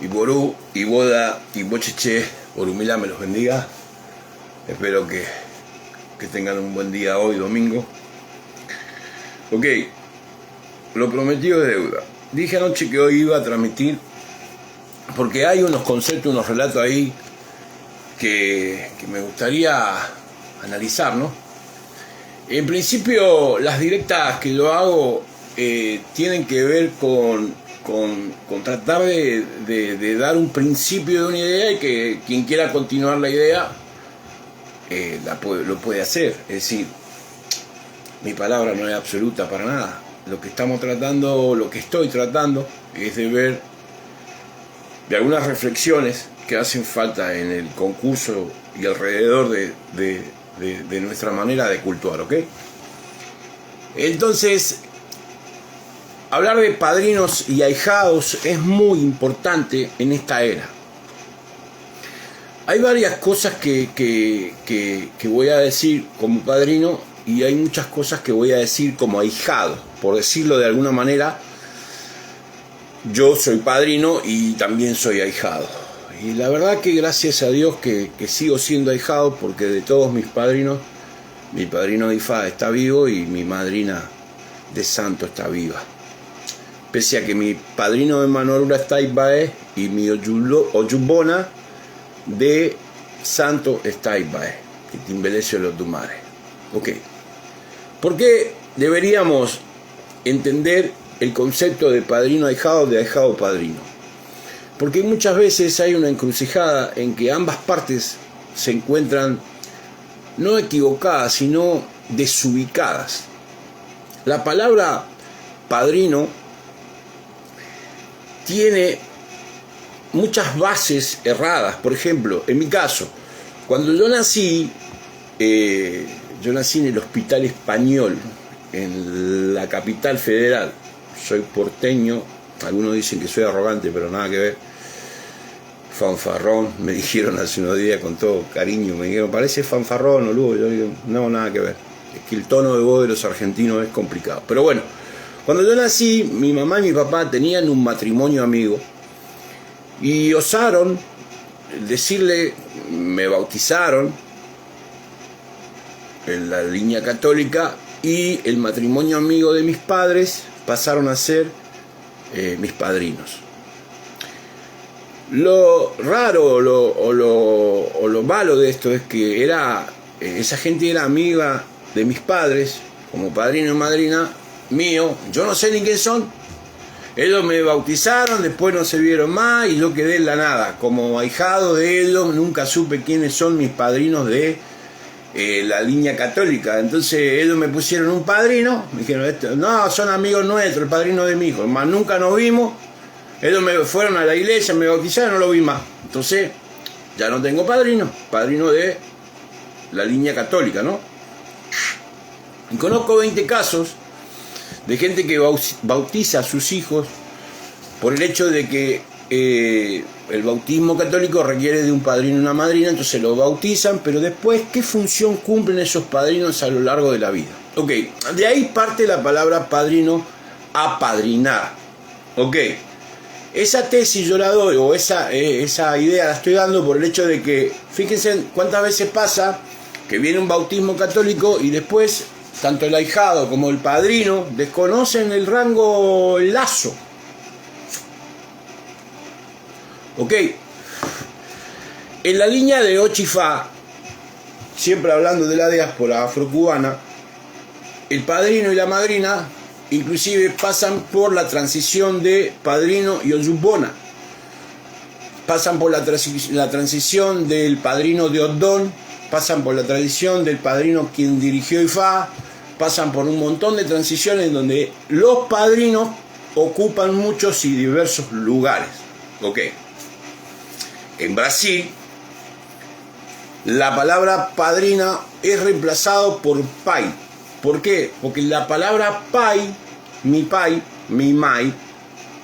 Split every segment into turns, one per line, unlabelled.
y Ború, y Boda, y Bocheche, Borumila me los bendiga. Espero que tengan un buen día hoy, domingo. Ok, lo prometido es deuda. Dije anoche que hoy iba a transmitir, porque hay unos conceptos, unos relatos ahí que me gustaría analizar, ¿no? En principio, las directas que yo hago tienen que ver con tratar de dar un principio de una idea y que quien quiera continuar la idea lo puede hacer. Es decir, mi palabra no es absoluta para nada. Lo que estoy tratando es de ver de algunas reflexiones que hacen falta en el concurso y alrededor de nuestra manera de cultuar, ¿ok? Entonces, hablar de padrinos y ahijados es muy importante en esta era. Hay varias cosas que voy a decir como padrino y hay muchas cosas que voy a decir como ahijado. Por decirlo de alguna manera, yo soy padrino y también soy ahijado. Y la verdad que gracias a Dios que sigo siendo ahijado, porque de todos mis padrinos, mi padrino de Ifá está vivo y mi madrina de santo está viva. Pese a que mi padrino de Manorura está Ibae y mi Oyubona de santo está Ibae, que Timbelecio los Dumare. Ok. ¿Por qué deberíamos entender el concepto de padrino ahijado, de ahijado padrino? Porque muchas veces hay una encrucijada en que ambas partes se encuentran no equivocadas, sino desubicadas. La palabra padrino tiene muchas bases erradas. Por ejemplo, en mi caso, cuando yo nací en el Hospital Español, en la capital federal. Soy porteño, algunos dicen que soy arrogante, pero nada que ver. Fanfarrón, me dijeron hace unos días con todo cariño, me dijeron, parece fanfarrón o luego. Yo digo, no, nada que ver. Es que el tono de voz de los argentinos es complicado. Pero bueno, cuando yo nací, mi mamá y mi papá tenían un matrimonio amigo y osaron decirle, me bautizaron en la línea católica y el matrimonio amigo de mis padres pasaron a ser mis padrinos. Lo raro o lo malo de esto es que esa gente era amiga de mis padres, como padrino y madrina mío. Yo no sé ni quién son. Ellos me bautizaron, después no se vieron más y yo quedé en la nada. Como ahijado de ellos, nunca supe quiénes son mis padrinos de la línea católica. Entonces ellos me pusieron un padrino, me dijeron, no, son amigos nuestros, el padrino de mi hijo. Más nunca nos vimos. Ellos me fueron a la iglesia, me bautizaron, no lo vi más. Entonces, ya no tengo padrino de la línea católica, ¿no? Y conozco 20 casos de gente que bautiza a sus hijos por el hecho de que el bautismo católico requiere de un padrino y una madrina, entonces lo bautizan, pero después, ¿qué función cumplen esos padrinos a lo largo de la vida? Ok, de ahí parte la palabra padrino, apadrinar. Ok. Esa tesis yo la doy, o esa idea la estoy dando por el hecho de que, fíjense cuántas veces pasa que viene un bautismo católico y después, tanto el ahijado como el padrino desconocen el rango, el lazo. Ok, en la línea de Ochifá, siempre hablando de la diáspora afrocubana, el padrino y la madrina inclusive pasan por la transición de padrino y oyubona. Pasan por la transición del padrino de Odón, pasan por la transición del padrino quien dirigió Ifá, pasan por un montón de transiciones donde los padrinos ocupan muchos y diversos lugares. Ok. En Brasil, la palabra padrina es reemplazado por pai. ¿Por qué? Porque la palabra pai, mi mai,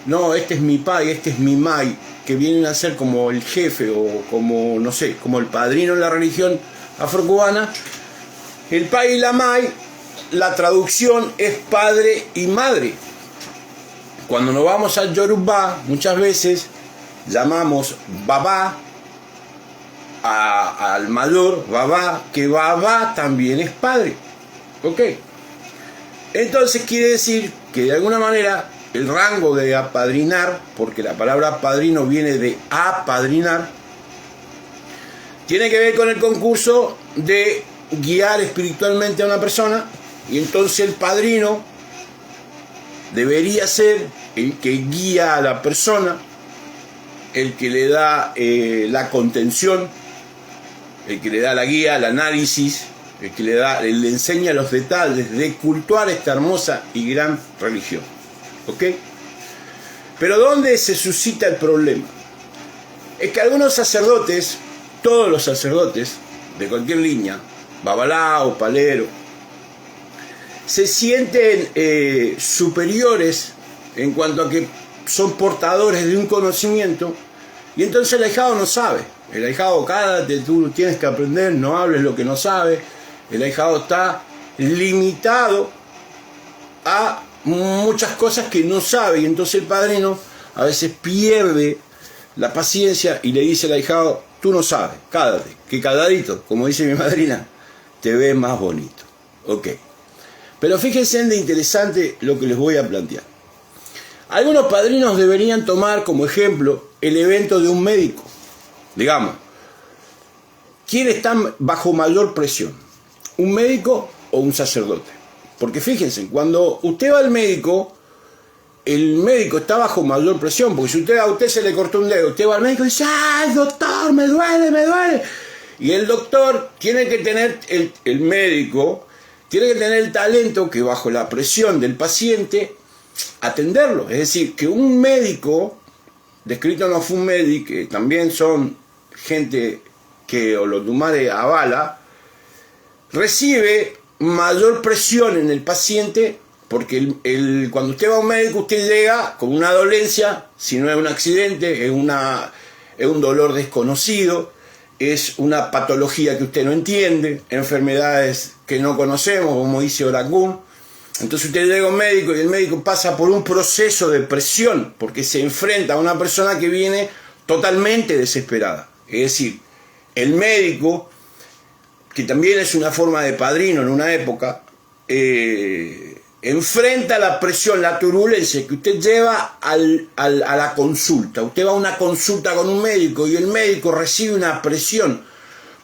no, este es mi pai, este es mi mai, que vienen a ser como el jefe o como, no sé, como el padrino en la religión afrocubana. El pai y la mai, la traducción es padre y madre. Cuando nos vamos al Yorubá, muchas veces llamamos babá al mayor, babá, que babá también es padre. ¿Ok? Entonces quiere decir que de alguna manera el rango de apadrinar, porque la palabra padrino viene de apadrinar, tiene que ver con el concurso de guiar espiritualmente a una persona, y entonces el padrino debería ser el que guía a la persona, el que le da la contención, el que le da la guía, el análisis, el que le enseña los detalles de cultuar esta hermosa y gran religión. ¿Ok? Pero ¿dónde se suscita el problema? Es que algunos sacerdotes, todos los sacerdotes de cualquier línea, babalao, palero, se sienten superiores en cuanto a que son portadores de un conocimiento, y entonces el ahijado no sabe. El ahijado, cállate, tú tienes que aprender, no hables lo que no sabes. El ahijado está limitado a muchas cosas que no sabe, y entonces el padrino a veces pierde la paciencia y le dice al ahijado: tú no sabes, cállate, que calladito, como dice mi madrina, te ves más bonito. Ok. Pero fíjense en de interesante lo que les voy a plantear. Algunos padrinos deberían tomar como ejemplo el evento de un médico. Digamos, ¿quién está bajo mayor presión? ¿Un médico o un sacerdote? Porque fíjense, cuando usted va al médico, el médico está bajo mayor presión, porque si a usted se le cortó un dedo, usted va al médico y dice: ¡ay, doctor, me duele, me duele! Y el doctor tiene que tener, el médico tiene que tener el talento que bajo la presión del paciente atenderlo. Es decir, que un médico, descrito no fue un médico, que también son gente que Olodumare avala, recibe mayor presión en el paciente, porque cuando usted va a un médico, usted llega con una dolencia, si no es un accidente, es un dolor desconocido, es una patología que usted no entiende, enfermedades que no conocemos, como dice Orangún. Entonces usted llega a un médico y el médico pasa por un proceso de presión, porque se enfrenta a una persona que viene totalmente desesperada. Es decir, el médico, que también es una forma de padrino en una época, enfrenta la presión, la turbulencia que usted lleva a la consulta. Usted va a una consulta con un médico y el médico recibe una presión,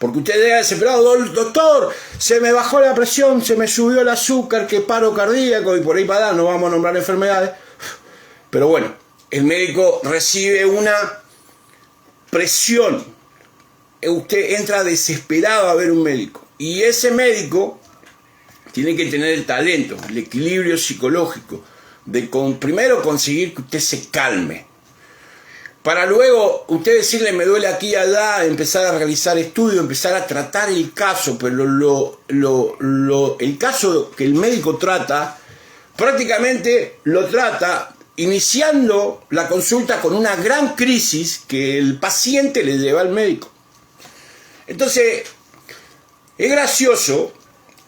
porque usted llega desesperado: doctor, se me bajó la presión, se me subió el azúcar, que paro cardíaco, y por ahí para allá, no vamos a nombrar enfermedades. Pero bueno, el médico recibe una presión. Usted entra desesperado a ver un médico, y ese médico tiene que tener el talento, el equilibrio psicológico de primero conseguir que usted se calme, para luego usted decirle: me duele aquí y allá, empezar a realizar estudios, empezar a tratar el caso. Pero el caso que el médico trata, prácticamente lo trata iniciando la consulta con una gran crisis que el paciente le lleva al médico. Entonces, es gracioso,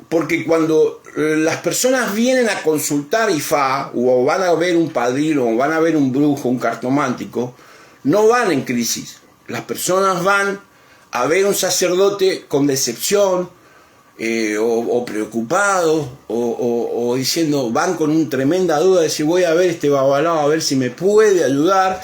porque cuando las personas vienen a consultar Ifá, o van a ver un padrino, o van a ver un brujo, un cartomántico, no van en crisis. Las personas van a ver un sacerdote con decepción, o preocupados, o diciendo, van con una tremenda duda de si voy a ver este babalao, a ver si me puede ayudar.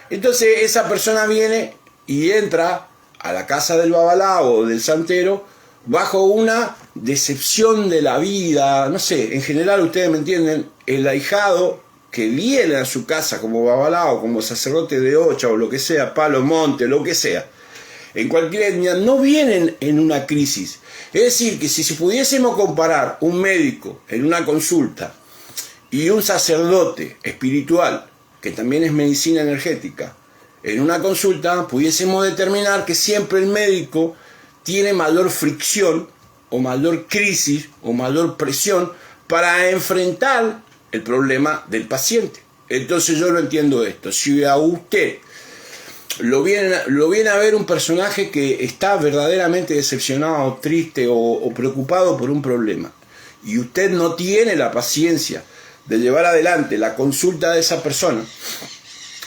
Entonces esa persona viene y entra a la casa del babalao o del santero bajo una decepción de la vida, no sé, en general ustedes me entienden. El ahijado que viene a su casa como babalao, como sacerdote de Ocha o lo que sea, Palo Monte, lo que sea, en cualquier etnia, no vienen en una crisis. Es decir, que si pudiésemos comparar un médico en una consulta y un sacerdote espiritual, que también es medicina energética, en una consulta, pudiésemos determinar que siempre el médico tiene mayor fricción o mayor crisis o mayor presión para enfrentar el problema del paciente. Entonces yo no entiendo esto. Si a usted lo viene a ver un personaje que está verdaderamente decepcionado, triste o preocupado por un problema, y usted no tiene la paciencia de llevar adelante la consulta de esa persona,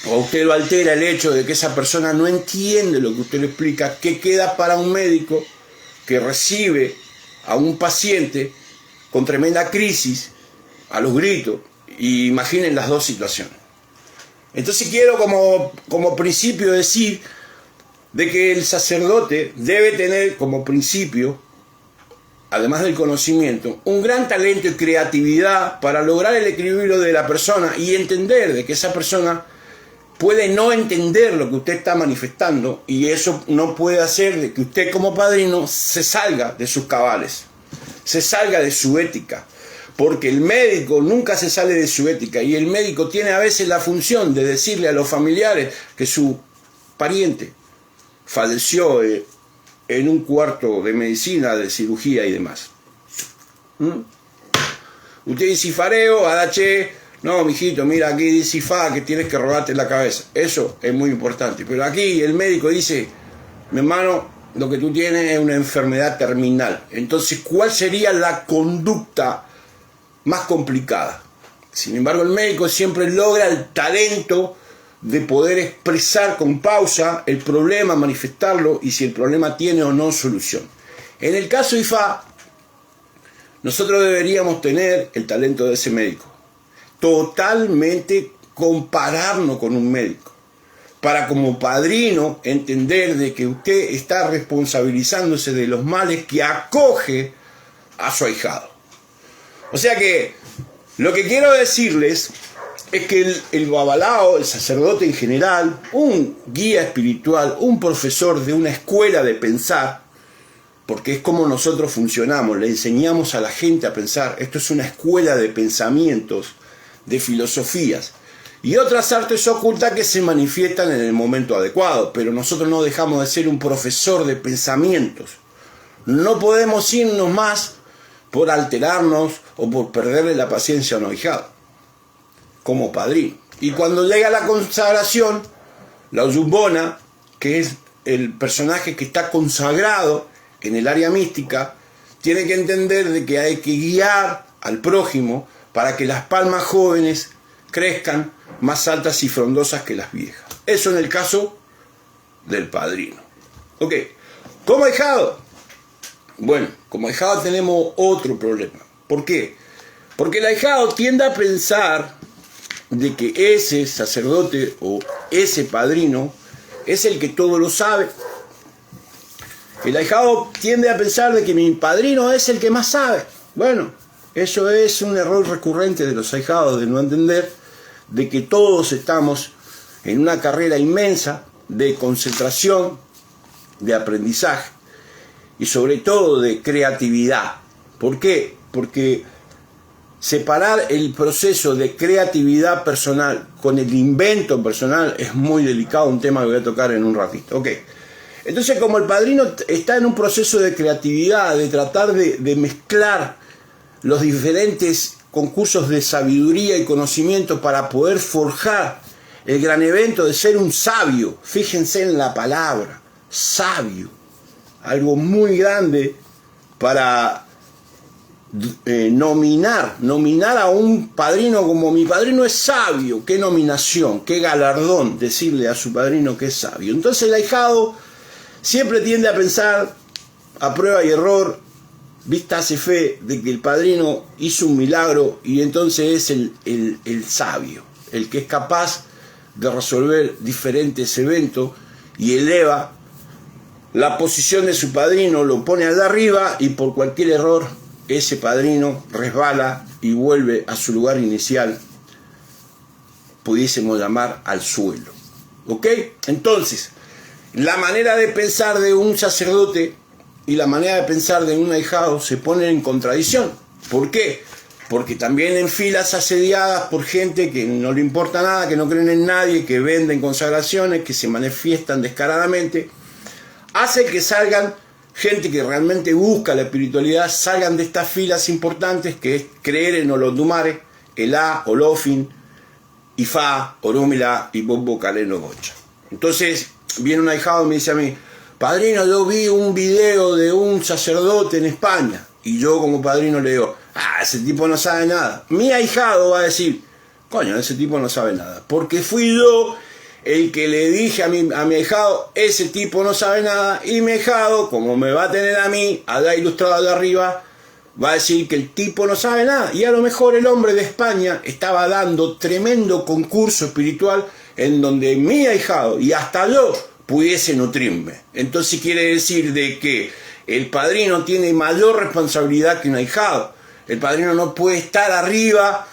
o a usted lo altera el hecho de que esa persona no entiende lo que usted le explica, ¿qué queda para un médico que recibe a un paciente con tremenda crisis, a los gritos? Y imaginen las dos situaciones. Entonces quiero como principio decir de que el sacerdote debe tener como principio, además del conocimiento, un gran talento y creatividad para lograr el equilibrio de la persona y entender de que esa persona puede no entender lo que usted está manifestando, y eso no puede hacer de que usted como padrino se salga de sus cabales, se salga de su ética, porque el médico nunca se sale de su ética, y el médico tiene a veces la función de decirle a los familiares que su pariente falleció en un cuarto de medicina, de cirugía y demás. Usted dice fareo, adache, no, mijito, mira, aquí dice fa, que tienes que robarte la cabeza. Eso es muy importante. Pero aquí el médico dice, mi hermano, lo que tú tienes es una enfermedad terminal. Entonces, ¿cuál sería la conducta más complicada? Sin embargo, el médico siempre logra el talento de poder expresar con pausa el problema, manifestarlo, y si el problema tiene o no solución. En el caso de IFA, nosotros deberíamos tener el talento de ese médico, totalmente compararnos con un médico, para como padrino entender de que usted está responsabilizándose de los males que acoge a su ahijado. O sea que lo que quiero decirles es que el babalao, el sacerdote en general, un guía espiritual, un profesor de una escuela de pensar, porque es como nosotros funcionamos, le enseñamos a la gente a pensar, esto es una escuela de pensamientos, de filosofías y otras artes ocultas que se manifiestan en el momento adecuado, pero nosotros no dejamos de ser un profesor de pensamientos. No podemos irnos más por alterarnos o por perderle la paciencia a un ahijado como padrino. Y cuando llega la consagración, la Oyumbona, que es el personaje que está consagrado en el área mística, tiene que entender de que hay que guiar al prójimo para que las palmas jóvenes crezcan más altas y frondosas que las viejas. Eso en el caso del padrino. Ok, como ahijado. Bueno, como ahijado tenemos otro problema. ¿Por qué? Porque el ahijado tiende a pensar de que ese sacerdote o ese padrino es el que todo lo sabe. El ahijado tiende a pensar de que mi padrino es el que más sabe. Bueno, eso es un error recurrente de los ahijados, de no entender de que todos estamos en una carrera inmensa de concentración, de aprendizaje y sobre todo de creatividad. ¿Por qué? Porque separar el proceso de creatividad personal con el invento personal es muy delicado, un tema que voy a tocar en un ratito. Ok. Entonces, como el padrino está en un proceso de creatividad, de tratar de mezclar los diferentes concursos de sabiduría y conocimiento para poder forjar el gran evento de ser un sabio, fíjense en la palabra, sabio, algo muy grande para nominar a un padrino como mi padrino es sabio. Qué nominación, qué galardón decirle a su padrino que es sabio. Entonces el ahijado siempre tiende a pensar a prueba y error, vista hace fe de que el padrino hizo un milagro y entonces es el sabio, el que es capaz de resolver diferentes eventos y eleva la posición de su padrino, lo pone al de arriba y por cualquier error ese padrino resbala y vuelve a su lugar inicial, pudiésemos llamar al suelo. ¿Ok? Entonces, la manera de pensar de un sacerdote y la manera de pensar de un ahijado se ponen en contradicción. ¿Por qué? Porque también en filas asediadas por gente que no le importa nada, que no creen en nadie, que venden consagraciones, que se manifiestan descaradamente, hace que salgan gente que realmente busca la espiritualidad, salgan de estas filas importantes que es creer en Olodumare, Elá, Olofin, Ifá, Orúmila y Bobo Caleno Bocha. Entonces viene un ahijado y me dice a mí, padrino, yo vi un video de un sacerdote en España. Y yo como padrino le digo, ese tipo no sabe nada. Mi ahijado va a decir, coño, ese tipo no sabe nada. Porque fui yo el que le dije a mi ahijado, ese tipo no sabe nada, y mi ahijado, como me va a tener a mí, allá ilustrado de arriba, va a decir que el tipo no sabe nada. Y a lo mejor el hombre de España estaba dando tremendo concurso espiritual en donde mi ahijado y hasta yo pudiese nutrirme. Entonces quiere decir de que el padrino tiene mayor responsabilidad que un ahijado. El padrino no puede estar arriba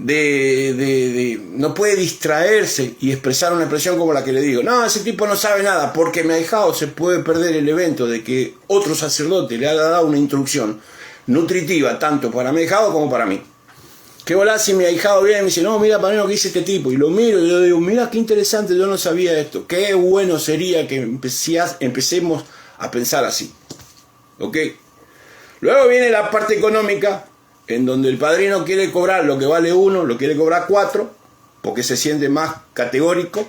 no puede distraerse y expresar una expresión como la que le digo. No, ese tipo no sabe nada, porque mi ahijado se puede perder el evento de que otro sacerdote le haya dado una instrucción nutritiva tanto para mi ahijado como para mí. ¿Qué volá si mi ahijado viene y me dice, no, mira, padrino, ¿qué dice este tipo? Y lo miro y yo digo, mira, qué interesante, yo no sabía esto. Qué bueno sería que empecemos a pensar así. ¿Ok? Luego viene la parte económica, en donde el padrino quiere cobrar lo que vale 1, lo quiere cobrar 4, porque se siente más categórico,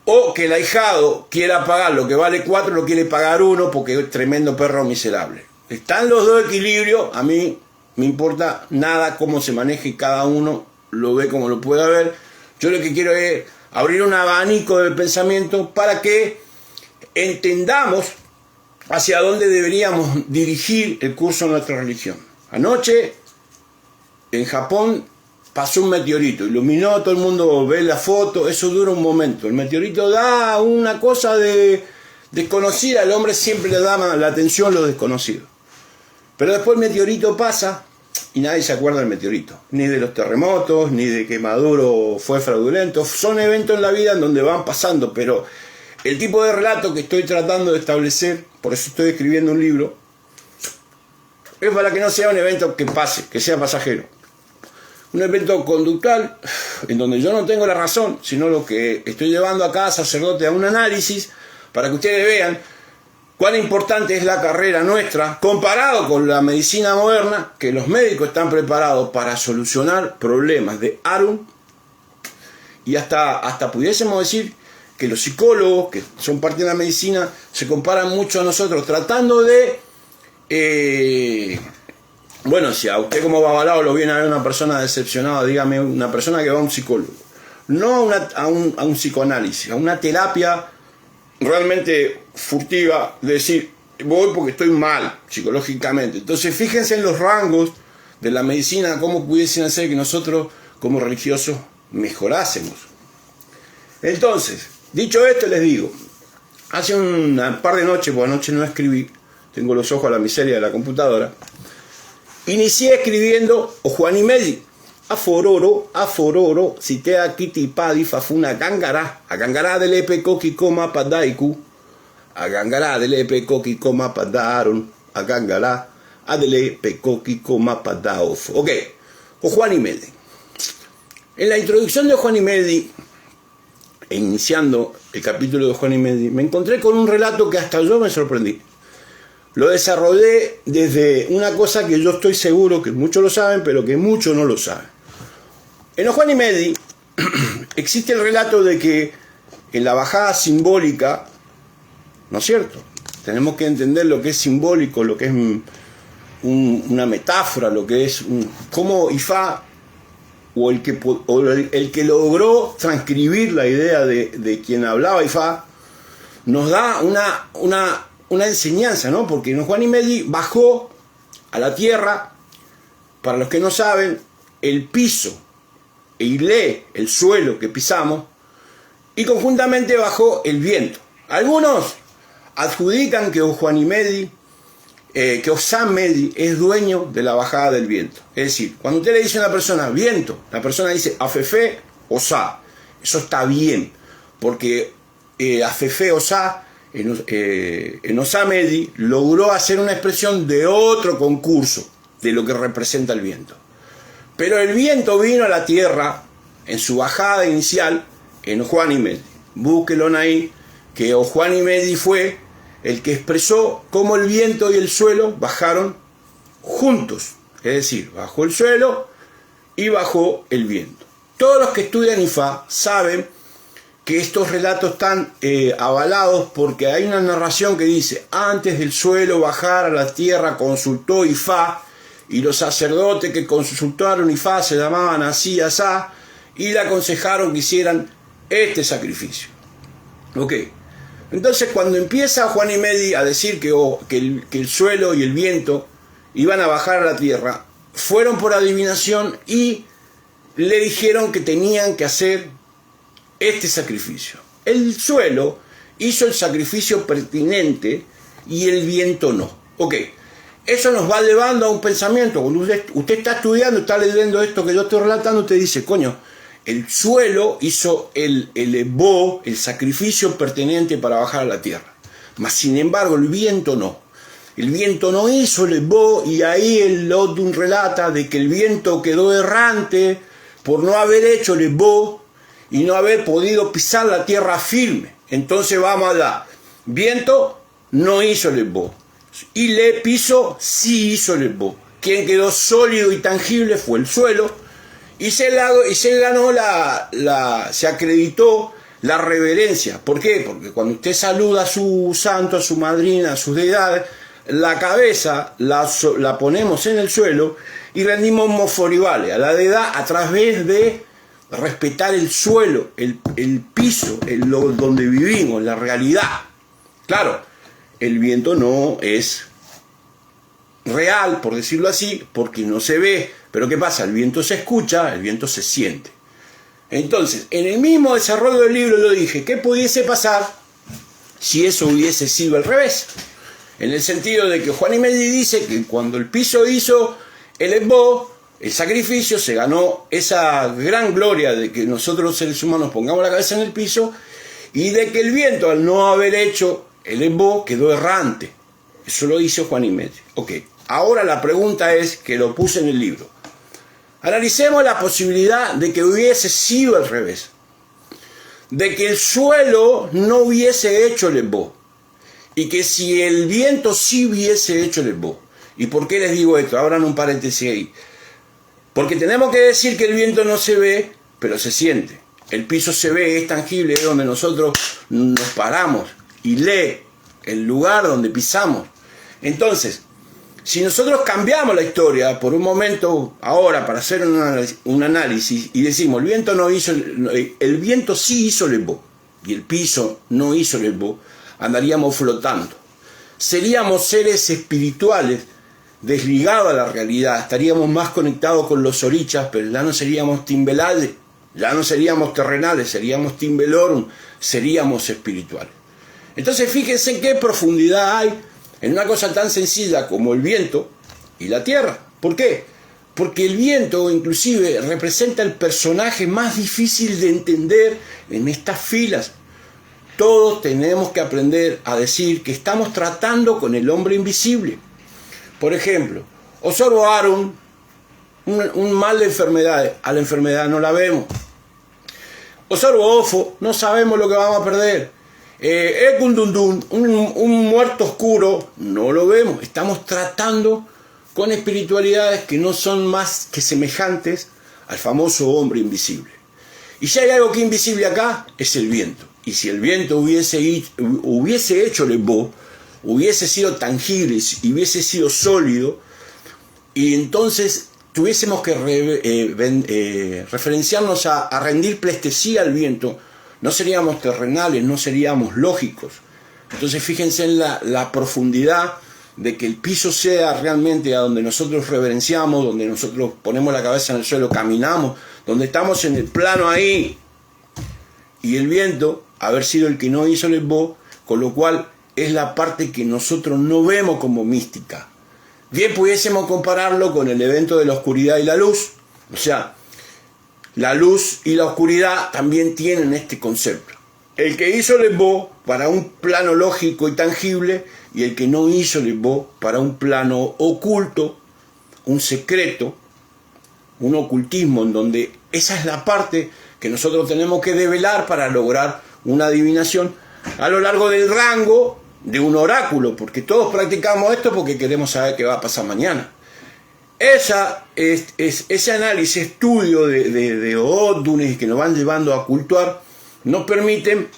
o que el ahijado quiera pagar lo que vale 4, lo quiere pagar 1, porque es tremendo perro miserable. Están los dos equilibrios, a mí me importa nada cómo se maneje cada uno, lo ve como lo pueda ver. Yo lo que quiero es abrir un abanico de pensamiento para que entendamos hacia dónde deberíamos dirigir el curso de nuestra religión. Anoche en Japón pasó un meteorito, iluminó, todo el mundo ve la foto, eso dura un momento. El meteorito da una cosa desconocida, al hombre siempre le da la atención lo desconocido. Pero después el meteorito pasa y nadie se acuerda del meteorito, ni de los terremotos, ni de que Maduro fue fraudulento. Son eventos en la vida en donde van pasando, pero el tipo de relato que estoy tratando de establecer, por eso estoy escribiendo un libro, es para que no sea un evento que pase, que sea pasajero. Un evento conductual, en donde yo no tengo la razón, sino lo que estoy llevando a cada sacerdote a un análisis, para que ustedes vean cuán importante es la carrera nuestra, comparado con la medicina moderna, que los médicos están preparados para solucionar problemas de Arun, y hasta pudiésemos decir que los psicólogos, que son parte de la medicina, se comparan mucho a nosotros, tratando de... bueno, si a usted como babalao lo viene a ver una persona decepcionada, dígame una persona que va a un psicólogo, no a un psicoanálisis, a una terapia realmente furtiva, de decir, voy porque estoy mal psicológicamente. Entonces fíjense en los rangos de la medicina, cómo pudiesen hacer que nosotros como religiosos mejorásemos. Entonces, dicho esto, les digo, hace un par de noches, porque anoche no escribí, tengo los ojos a la miseria de la computadora, inicié escribiendo o Juanimedi, afororo, citea kiti padi fafuna gangará del epe coqui coma padaiku, gangará del epe coqui coma padaron, gangará adele pecoqui coma padaof. Ok, o Juanimedi. En la introducción de Juanimedi, iniciando el capítulo de Juanimedi, me encontré con un relato que hasta yo me sorprendí. Lo desarrollé desde una cosa que yo estoy seguro que muchos lo saben, pero que muchos no lo saben. En los Juanimedi existe el relato de que en la bajada simbólica, ¿no es cierto? Tenemos que entender lo que es simbólico, lo que es una metáfora, lo que es cómo Ifá, o el que logró transcribir la idea de quien hablaba Ifá, nos da una enseñanza, ¿no? Porque en Juanimedi bajó a la tierra, para los que no saben, el piso, el suelo que pisamos, y conjuntamente bajó el viento. Algunos adjudican que Juanimedi, que Osamedi es dueño de la bajada del viento. Es decir, cuando usted le dice a una persona viento, la persona dice Afefe Osá. Eso está bien, porque Afefe Osá en Osamedi logró hacer una expresión de otro concurso de lo que representa el viento. Pero el viento vino a la tierra en su bajada inicial en Juanimedi. Búsquelo ahí, que Juanimedi fue el que expresó cómo el viento y el suelo bajaron juntos. Es decir, bajó el suelo y bajó el viento. Todos los que estudian Ifá saben que estos relatos están avalados porque hay una narración que dice: antes del suelo bajar a la tierra consultó Ifá, y los sacerdotes que consultaron Ifá se llamaban así, asá, y le aconsejaron que hicieran este sacrificio. Ok. Entonces cuando empieza Juan y Medi a decir que el suelo y el viento iban a bajar a la tierra, fueron por adivinación y le dijeron que tenían que hacer este sacrificio. El suelo hizo el sacrificio pertinente y el viento no. Ok, eso nos va llevando a un pensamiento. Cuando usted está estudiando, está leyendo esto que yo estoy relatando, usted dice, coño, el suelo hizo el sacrificio pertinente para bajar a la tierra. Mas sin embargo el viento no. El viento no hizo el Ebó, y ahí el Odun relata de que el viento quedó errante por no haber hecho el Ebó y no haber podido pisar la tierra firme. Entonces vamos allá. Viento no hizo el Ebó. Y le piso sí hizo el Ebó. Quien quedó sólido y tangible fue el suelo. Y se ganó se acreditó la reverencia. ¿Por qué? Porque cuando usted saluda a su santo, a su madrina, a sus deidades, la cabeza la ponemos en el suelo y rendimos moforibales a la deidad a través de respetar el suelo, el piso, donde vivimos, la realidad. Claro, el viento no es real, por decirlo así, porque no se ve. Pero ¿qué pasa? El viento se escucha, el viento se siente. Entonces, en el mismo desarrollo del libro yo dije, ¿qué pudiese pasar si eso hubiese sido al revés? En el sentido de que Juan y Medi dice que cuando el piso hizo el Ebó, el sacrificio, se ganó esa gran gloria de que nosotros los seres humanos pongamos la cabeza en el piso, y de que el viento, al no haber hecho el Ebó, quedó errante. Eso lo dice Juan y Medi. Ok, ahora la pregunta es, que lo puse en el libro. Analicemos la posibilidad de que hubiese sido al revés. De que el suelo no hubiese hecho el Ebó. Y que si el viento sí hubiese hecho el Ebó. ¿Y por qué les digo esto? Abran un paréntesis ahí. Porque tenemos que decir que el viento no se ve, pero se siente. El piso se ve, es tangible, es donde nosotros nos paramos y lee el lugar donde pisamos. Entonces, si nosotros cambiamos la historia por un momento ahora para hacer un análisis y decimos, el viento sí hizo el Ebó y el piso no hizo el Ebó, andaríamos flotando. Seríamos seres espirituales desligados a la realidad, estaríamos más conectados con los orichas, pero ya no seríamos timbelades, ya no seríamos terrenales, seríamos timbelorum, seríamos espirituales. Entonces fíjense en qué profundidad hay en una cosa tan sencilla como el viento y la tierra. ¿Por qué? Porque el viento inclusive representa el personaje más difícil de entender en estas filas. Todos tenemos que aprender a decir que estamos tratando con el hombre invisible. Por ejemplo, observaron un mal de enfermedades. A la enfermedad no la vemos. Observo ofo, no sabemos lo que vamos a perder. Un muerto oscuro, no lo vemos. Estamos tratando con espiritualidades que no son más que semejantes al famoso hombre invisible. Y si hay algo que es invisible acá, es el viento. Y si el viento hubiese hecho el Ebó, hubiese sido tangible y hubiese sido sólido, y entonces tuviésemos que referenciarnos a rendir pleitesía al viento, no seríamos terrenales, no seríamos lógicos. Entonces fíjense en la profundidad de que el piso sea realmente a donde nosotros reverenciamos, donde nosotros ponemos la cabeza en el suelo, caminamos, donde estamos en el plano ahí. Y el viento, haber sido el que no hizo el Ebó, con lo cual es la parte que nosotros no vemos como mística. Bien pudiésemos compararlo con el evento de la oscuridad y la luz. O sea, la luz y la oscuridad también tienen este concepto. El que hizo el Ebó para un plano lógico y tangible, y el que no hizo el Ebó para un plano oculto, un secreto, un ocultismo, en donde esa es la parte que nosotros tenemos que develar para lograr una adivinación a lo largo del rango de un oráculo, porque todos practicamos esto porque queremos saber qué va a pasar mañana. Ese análisis, estudio de Odunes que nos van llevando a cultuar, nos permiten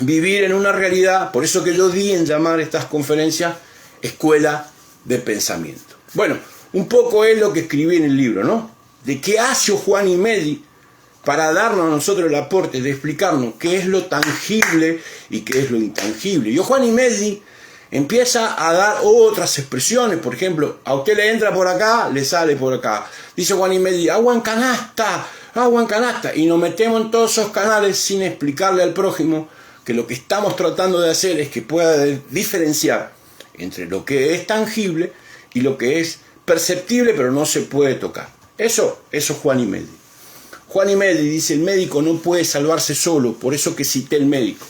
vivir en una realidad. Por eso que yo di en llamar estas conferencias escuela de pensamiento. Bueno, un poco es lo que escribí en el libro, ¿no? De qué hace Juan y Medi para darnos a nosotros el aporte de explicarnos qué es lo tangible y qué es lo intangible. Y Juan y Medi empieza a dar otras expresiones. Por ejemplo, a usted le entra por acá, le sale por acá. Dice Juan y Medi, agua en canasta, agua en canasta. Y nos metemos en todos esos canales sin explicarle al prójimo que lo que estamos tratando de hacer es que pueda diferenciar entre lo que es tangible y lo que es perceptible pero no se puede tocar. Eso es Juan y Medi. Juan y Medi dice, el médico no puede salvarse solo, por eso que cité el médico.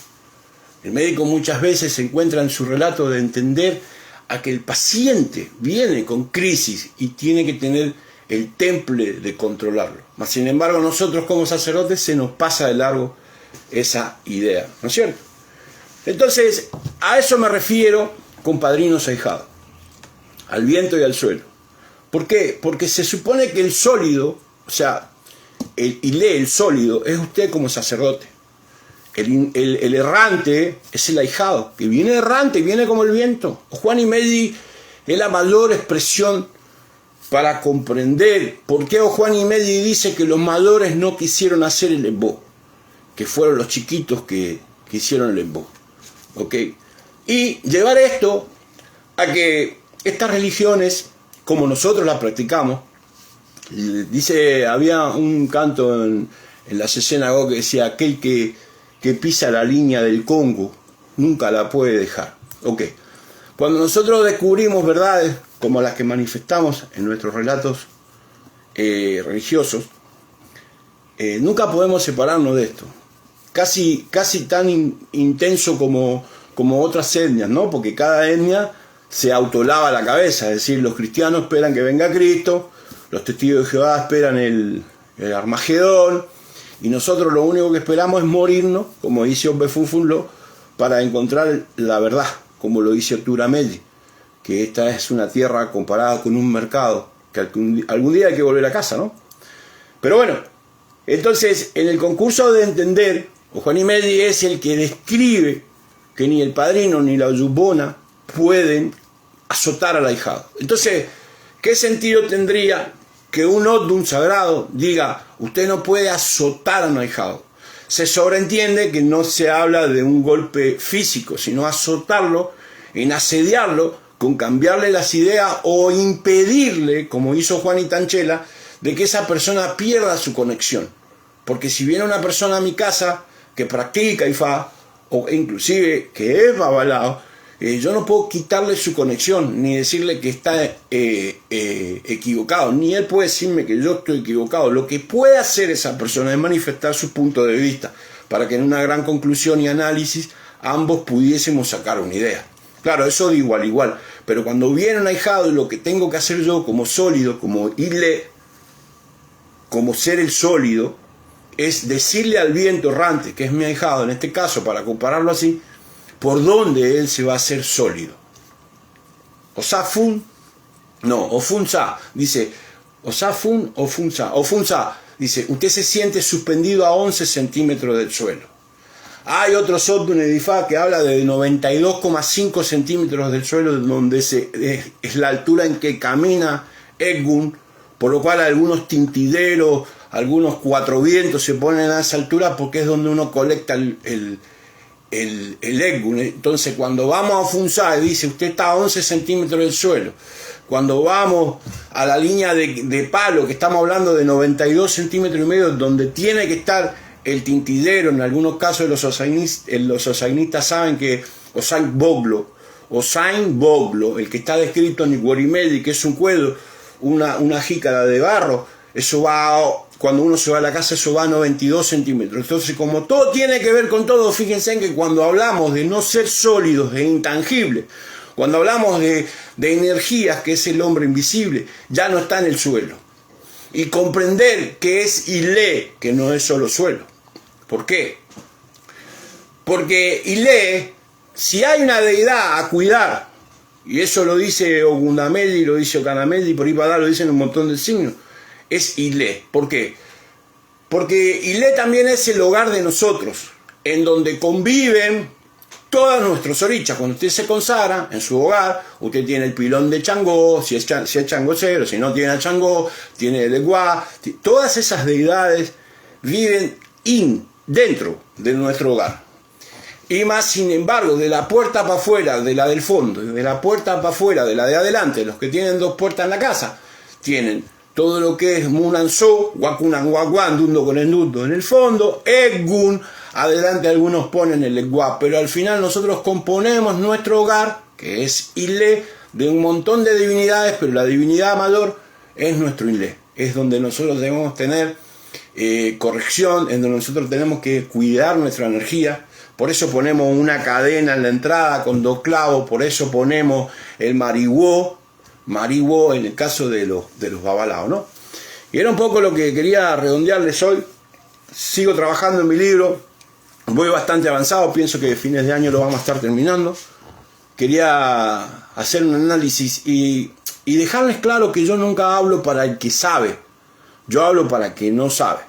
El médico muchas veces se encuentra en su relato de entender a que el paciente viene con crisis y tiene que tener el temple de controlarlo. Mas sin embargo nosotros como sacerdotes se nos pasa de largo esa idea, ¿no es cierto? Entonces a eso me refiero con padrinos ahijados, al viento y al suelo. ¿Por qué? Porque se supone que el sólido, o sea, el sólido es usted como sacerdote. El errante es el ahijado, que viene errante, viene como el viento. Juan y Medi es la mayor expresión para comprender por qué Juan y Medi dice que los mayores no quisieron hacer el embó, que fueron los chiquitos que hicieron el embó. ¿Ok? Y llevar esto a que estas religiones, como nosotros las practicamos, dice, había un canto en la sinagoga que decía, aquel que pisa la línea del Congo nunca la puede dejar. Ok. Cuando nosotros descubrimos verdades como las que manifestamos en nuestros relatos religiosos, nunca podemos separarnos de esto. Casi tan intenso como otras etnias, ¿no? Porque cada etnia se autolava la cabeza, es decir, los cristianos esperan que venga Cristo, los testigos de Jehová esperan el Armagedón, y nosotros lo único que esperamos es morirnos, como dice Obefunfunlo, para encontrar la verdad, como lo dice Arturo Medi, que esta es una tierra comparada con un mercado, que algún día hay que volver a casa, ¿no? Pero bueno, entonces en el concurso de entender, Juan y Medi es el que describe que ni el padrino ni la yubona pueden azotar al ahijado. Entonces, ¿qué sentido tendría que un odum sagrado diga, usted no puede azotar a un ahijado? Se sobreentiende que no se habla de un golpe físico, sino azotarlo, en asediarlo, con cambiarle las ideas o impedirle, como hizo Juan y Tanchela, de que esa persona pierda su conexión. Porque si viene una persona a mi casa que practica Ifá, o inclusive que es babalao, yo no puedo quitarle su conexión, ni decirle que está equivocado, ni él puede decirme que yo estoy equivocado. Lo que puede hacer esa persona es manifestar su punto de vista, para que en una gran conclusión y análisis ambos pudiésemos sacar una idea. Claro, eso de igual a igual, pero cuando viene un ahijado y lo que tengo que hacer yo como sólido, como ile, como ser el sólido, es decirle al viento errante, que es mi ahijado, en este caso, para compararlo así, por dónde él se va a hacer sólido. Osafun, no, Ofunza, dice, Osafun, Ofunza, Ofunza, dice, usted se siente suspendido a 11 centímetros del suelo. Hay otro Sotun Edifá que habla de 92,5 centímetros del suelo, donde es la altura en que camina Egun, por lo cual algunos tintideros, algunos cuatro vientos se ponen a esa altura porque es donde uno colecta el Egun. Entonces cuando vamos a Funza dice usted está a 11 centímetros del suelo. Cuando vamos a la línea de palo, que estamos hablando de 92 centímetros y medio, donde tiene que estar el tintidero, en algunos casos los osainistas saben que Osain Boglo, el que está descrito en Iguorimedi, que es un cuello, una jícara de barro, eso va, cuando uno se va a la casa, eso va a 92 centímetros. Entonces, como todo tiene que ver con todo, fíjense en que cuando hablamos de no ser sólidos, de intangibles, cuando hablamos de energías, que es el hombre invisible, ya no está en el suelo. Y comprender que es Ile, que no es solo suelo. ¿Por qué? Porque Ile, si hay una deidad a cuidar, y eso lo dice Ogundamedi, lo dice Ocanamedi, por ahí para dar lo dicen un montón de signos, es Ile. ¿Por qué? Porque Ile también es el hogar de nosotros, en donde conviven todos nuestros orichas. Cuando usted se consagra en su hogar, usted tiene el pilón de Changó, si es changocero, si no tiene a Changó, tiene el Eguá, todas esas deidades viven dentro de nuestro hogar. Y más, sin embargo, de la puerta para afuera, de la del fondo, de la puerta para afuera, de la de adelante, los que tienen 2 puertas en la casa, tienen todo lo que es Munanzó, Wakunan Wakuan, Dundo con el Dundo en el fondo, Egun, adelante algunos ponen el Egua, pero al final nosotros componemos nuestro hogar, que es Ile, de un montón de divinidades, pero la divinidad mayor es nuestro Ile, es donde nosotros debemos tener corrección, en donde nosotros tenemos que cuidar nuestra energía. Por eso ponemos una cadena en la entrada con 2 clavos, por eso ponemos el marihuó en el caso de los babalaos, ¿no? Y era un poco lo que quería redondearles hoy. Sigo trabajando en mi libro, voy bastante avanzado, pienso que a fines de año lo vamos a estar terminando. Quería hacer un análisis y dejarles claro que yo nunca hablo para el que sabe, yo hablo para el que no sabe.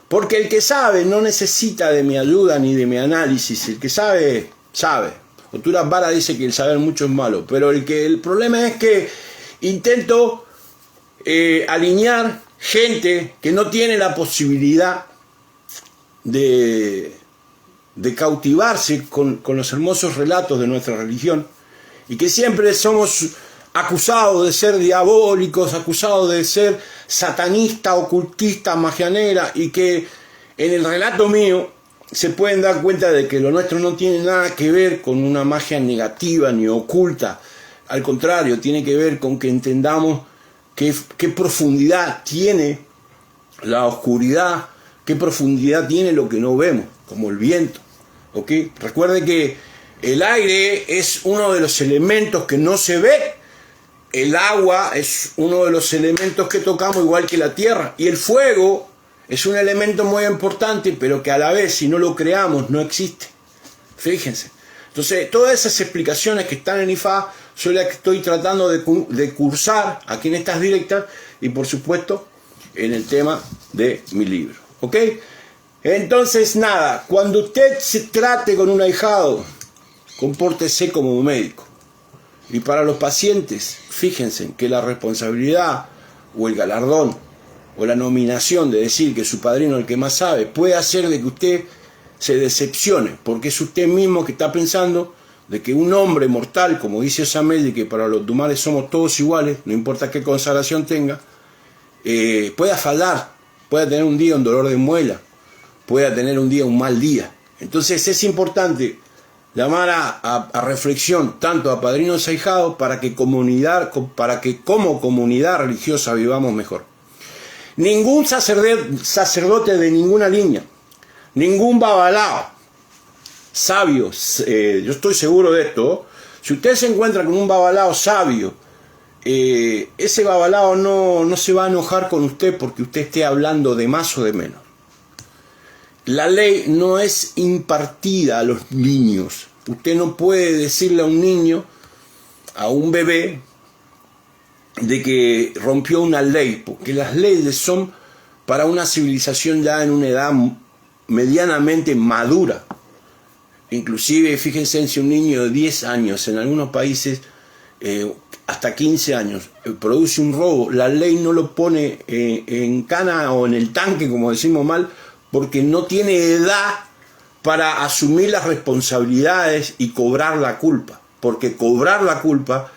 Porque el que sabe no necesita de mi ayuda ni de mi análisis. El que sabe, sabe. Oturas Vara dice que el saber mucho es malo. Pero el problema es que intento alinear gente que no tiene la posibilidad de cautivarse con los hermosos relatos de nuestra religión. Y que siempre somos acusados de ser diabólicos, acusados de ser satanistas, ocultistas, magia negra, y que en el relato mío se pueden dar cuenta de que lo nuestro no tiene nada que ver con una magia negativa ni oculta. Al contrario, tiene que ver con que entendamos qué profundidad tiene la oscuridad, qué profundidad tiene lo que no vemos, como el viento. ¿Ok? Recuerde que el aire es uno de los elementos que no se ve. El agua es uno de los elementos que tocamos, igual que la tierra. Y el fuego es un elemento muy importante, pero que a la vez, si no lo creamos, no existe. Fíjense. Entonces, todas esas explicaciones que están en IFA son las que estoy tratando de cursar aquí en estas directas y, por supuesto, en el tema de mi libro. ¿Ok? Entonces, nada, cuando usted se trate con un ahijado, compórtese como un médico. Y para los pacientes, fíjense que la responsabilidad o el galardón o la nominación de decir que su padrino es el que más sabe puede hacer de que usted se decepcione, porque es usted mismo que está pensando de que un hombre mortal, como dice Samuel, de que para los tumales somos todos iguales, no importa qué consagración tenga, pueda fallar, pueda tener un día un dolor de muela, pueda tener un día un mal día. Entonces es importante llamar a reflexión tanto a padrinos ahijados para que como comunidad religiosa vivamos mejor. Ningún sacerdote de ninguna línea, ningún babalao sabio, yo estoy seguro de esto, si usted se encuentra con un babalao sabio, ese babalao no se va a enojar con usted porque usted esté hablando de más o de menos. La ley no es impartida a los niños. Usted no puede decirle a un niño, a un bebé, de que rompió una ley, porque las leyes son para una civilización ya en una edad medianamente madura. Inclusive, fíjense, si un niño de 10 años, en algunos países hasta 15 años, produce un robo, la ley no lo pone en cana o en el tanque, como decimos mal, porque no tiene edad para asumir las responsabilidades y cobrar la culpa. Porque cobrar la culpa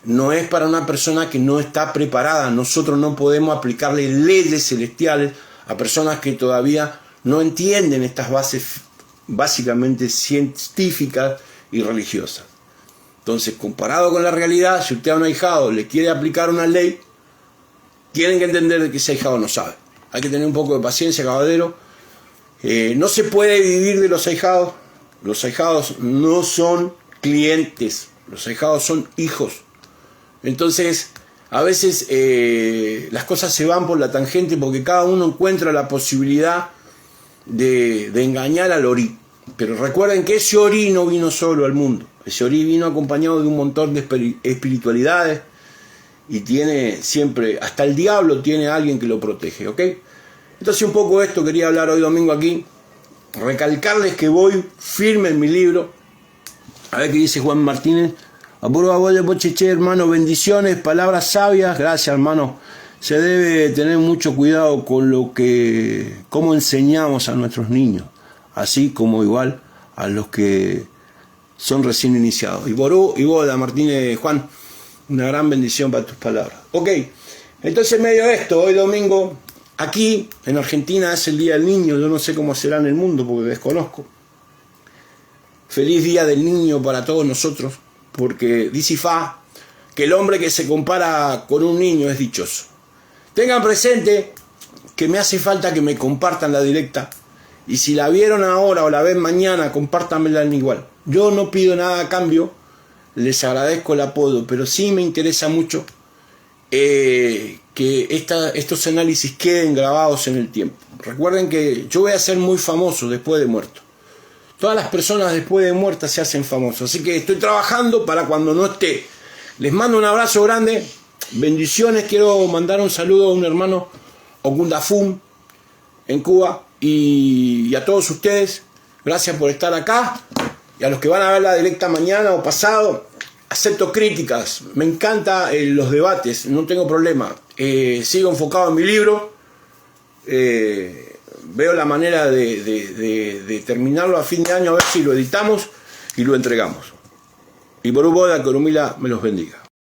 no es para una persona que no está preparada. Nosotros no podemos aplicarle leyes celestiales a personas que todavía no entienden estas bases básicamente científicas y religiosas. Entonces, comparado con la realidad, si usted a un ahijado le quiere aplicar una ley, tienen que entender de que ese ahijado no sabe. Hay que tener un poco de paciencia, caballero. No se puede vivir de los ahijados. Los ahijados no son clientes, los ahijados son hijos. Entonces, a veces las cosas se van por la tangente porque cada uno encuentra la posibilidad de engañar al Orí. Pero recuerden que ese Orí no vino solo al mundo. Ese Orí vino acompañado de un montón de espiritualidades y tiene siempre, hasta el diablo tiene a alguien que lo protege, ¿ok? Entonces un poco de esto quería hablar hoy domingo aquí, recalcarles que voy firme en mi libro. A ver qué dice Juan Martínez. Apuro a vos de Pocheche, hermano, bendiciones, palabras sabias, gracias hermano. se debe tener mucho cuidado con cómo enseñamos a nuestros niños, así como igual a los que son recién iniciados. Y Ború y Boda, Martínez, Juan, una gran bendición para tus palabras. Ok, entonces en medio de esto, hoy domingo, aquí en Argentina es el Día del Niño, yo no sé cómo será en el mundo porque desconozco. Feliz Día del Niño para todos nosotros, porque dice Ifá que el hombre que se compara con un niño es dichoso. Tengan presente que me hace falta que me compartan la directa, y si la vieron ahora o la ven mañana, compártanmela igual. Yo no pido nada a cambio, les agradezco el apoyo, pero sí me interesa mucho que estos análisis queden grabados en el tiempo. Recuerden que yo voy a ser muy famoso después de muerto. Todas las personas después de muertas se hacen famosas, así que estoy trabajando para cuando no esté. Les mando un abrazo grande, bendiciones. Quiero mandar un saludo a un hermano Ogundafum en Cuba y a todos ustedes. Gracias por estar acá, y a los que van a ver la directa mañana o pasado, acepto críticas, me encantan los debates, no tengo problema. Sigo enfocado en mi libro, veo la manera de terminarlo a fin de año, a ver si lo editamos y lo entregamos. Y por un boda, Corumila me los bendiga.